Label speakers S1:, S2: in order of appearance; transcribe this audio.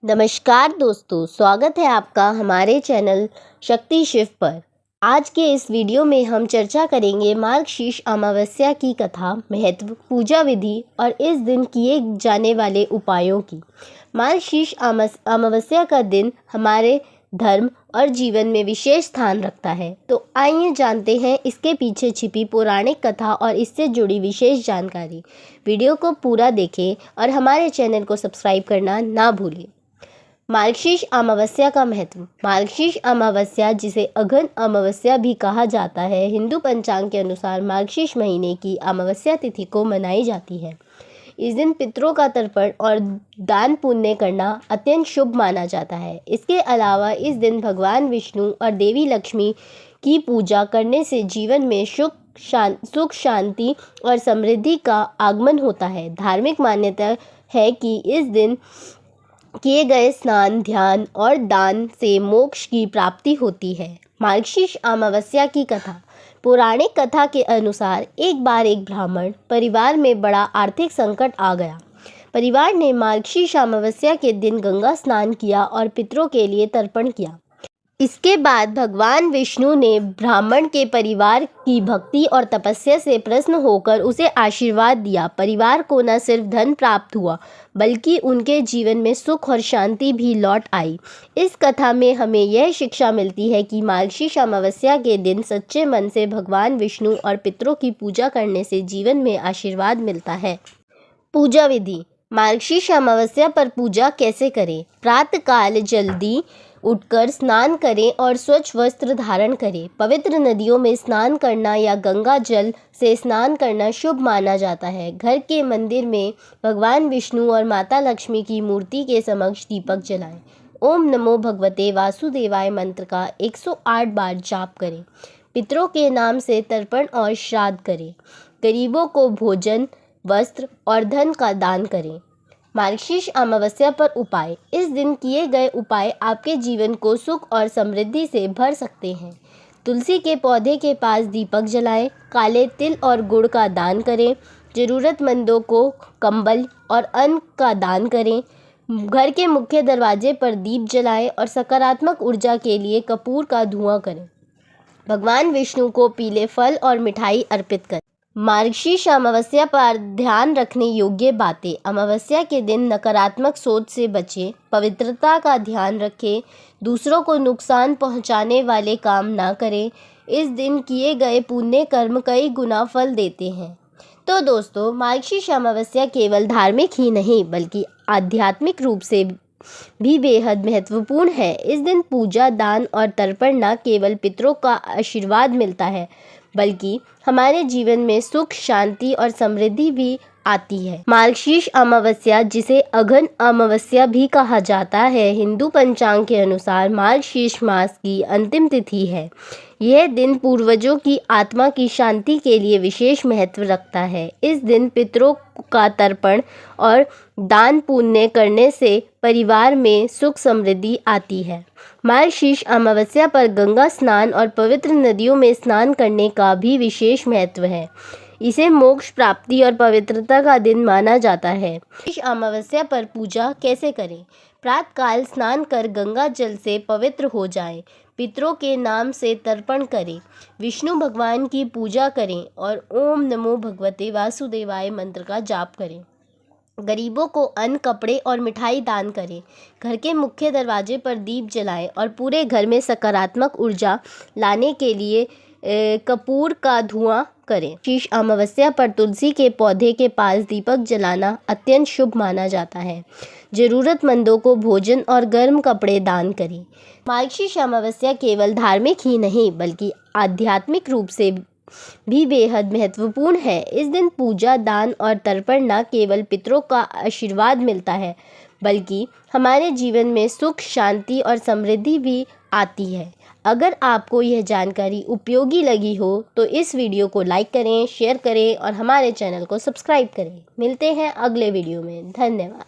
S1: नमस्कार दोस्तों, स्वागत है आपका हमारे चैनल शक्ति शिव पर। आज के इस वीडियो में हम चर्चा करेंगे मार्गशीर्ष अमावस्या की कथा, महत्व, पूजा विधि और इस दिन किए जाने वाले उपायों की। मार्गशीर्ष अमावस्या का दिन हमारे धर्म और जीवन में विशेष स्थान रखता है। तो आइए जानते हैं इसके पीछे छिपी पौराणिक कथा और इससे जुड़ी विशेष जानकारी। वीडियो को पूरा देखें और हमारे चैनल को सब्सक्राइब करना ना भूलें। मार्गशीर्ष अमावस्या का महत्व। मार्गशीर्ष अमावस्या, जिसे अघन अमावस्या भी कहा जाता है, हिंदू पंचांग के अनुसार मार्गशीर्ष महीने की अमावस्या तिथि को मनाई जाती है। इस दिन पितरों का तर्पण और दान पुण्य करना अत्यंत शुभ माना जाता है। इसके अलावा इस दिन भगवान विष्णु और देवी लक्ष्मी की पूजा करने से जीवन में सुख शांति और समृद्धि का आगमन होता है। धार्मिक मान्यता है कि इस दिन किए गए स्नान, ध्यान और दान से मोक्ष की प्राप्ति होती है। मार्गशीर्ष अमावस्या की कथा। पौराणिक कथा के अनुसार एक बार एक ब्राह्मण परिवार में बड़ा आर्थिक संकट आ गया। परिवार ने मार्गशीर्ष अमावस्या के दिन गंगा स्नान किया और पितरों के लिए तर्पण किया। इसके बाद भगवान विष्णु ने ब्राह्मण के परिवार की भक्ति और तपस्या से प्रसन्न होकर उसे आशीर्वाद दिया। परिवार को न सिर्फ धन प्राप्त हुआ, बल्कि उनके जीवन में सुख और शांति भी लौट आई। इस कथा में हमें यह शिक्षा मिलती है कि मार्गशीर्ष अमावस्या के दिन सच्चे मन से भगवान विष्णु और पितरों की पूजा करने से जीवन में आशीर्वाद मिलता है। पूजा विधि। मार्गशीर्ष अमावस्या पर पूजा कैसे करें? प्रातःकाल जल्दी उठकर स्नान करें और स्वच्छ वस्त्र धारण करें। पवित्र नदियों में स्नान करना या गंगा जल से स्नान करना शुभ माना जाता है। घर के मंदिर में भगवान विष्णु और माता लक्ष्मी की मूर्ति के समक्ष दीपक जलाएं। ओम नमो भगवते वासुदेवाय मंत्र का 108 बार जाप करें। पितरों के नाम से तर्पण और श्राद्ध करें। गरीबों को भोजन, वस्त्र और धन का दान करें। मार्गशीर्ष अमावस्या पर उपाय। इस दिन किए गए उपाय आपके जीवन को सुख और समृद्धि से भर सकते हैं। तुलसी के पौधे के पास दीपक जलाएं। काले तिल और गुड़ का दान करें। ज़रूरतमंदों को कंबल और अन्न का दान करें। घर के मुख्य दरवाजे पर दीप जलाएं और सकारात्मक ऊर्जा के लिए कपूर का धुआं करें। भगवान विष्णु को पीले फल और मिठाई अर्पित करें। मार्गशीर्ष अमावस्या पर ध्यान रखने योग्य बातें। अमावस्या के दिन नकारात्मक सोच से बचें, पवित्रता का ध्यान रखें, दूसरों को नुकसान पहुंचाने वाले काम ना करें। इस दिन किए गए पुण्य कर्म कई गुना फल देते हैं। तो दोस्तों, मार्गशीर्ष अमावस्या केवल धार्मिक ही नहीं बल्कि आध्यात्मिक रूप से भी बेहद महत्वपूर्ण है। इस दिन पूजा, दान और तर्पण न केवल पितरों का आशीर्वाद मिलता है, बल्कि हमारे जीवन में सुख, शांति और समृद्धि भी आती है। मार्गशीर्ष अमावस्या, जिसे अघन अमावस्या भी कहा जाता है, हिंदू पंचांग के अनुसार मार्गशीर्ष मास की अंतिम तिथि है। यह दिन पूर्वजों की आत्मा की शांति के लिए विशेष महत्व रखता है। इस दिन पितरों का तर्पण और दान पुण्य करने से परिवार में सुख समृद्धि आती है। मार्गशीर्ष अमावस्या पर गंगा स्नान और पवित्र नदियों में स्नान करने का भी विशेष महत्व है। इसे मोक्ष प्राप्ति और पवित्रता का दिन माना जाता है। इस अमावस्या पर पूजा कैसे करें? प्रातःकाल स्नान कर गंगा जल से पवित्र हो जाएं। पितरों के नाम से तर्पण करें। विष्णु भगवान की पूजा करें और ओम नमो भगवते वासुदेवाय मंत्र का जाप करें। गरीबों को अन्न, कपड़े और मिठाई दान करें। घर के मुख्य दरवाजे पर दीप जलाएं और पूरे घर में सकारात्मक ऊर्जा लाने के लिए कपूर का धुआं करें। शीश अमावस्या पर तुलसी के पौधे के पास दीपक जलाना अत्यंत शुभ माना जाता है। ज़रूरतमंदों को भोजन और गर्म कपड़े दान करें। मार्गशीर्ष अमावस्या केवल धार्मिक ही नहीं बल्कि आध्यात्मिक रूप से भी बेहद महत्वपूर्ण है। इस दिन पूजा, दान और तर्पण न केवल पितरों का आशीर्वाद मिलता है, बल्कि हमारे जीवन में सुख, शांति और समृद्धि भी आती है। अगर आपको यह जानकारी उपयोगी लगी हो तो इस वीडियो को लाइक करें, शेयर करें और हमारे चैनल को सब्सक्राइब करें। मिलते हैं अगले वीडियो में। धन्यवाद।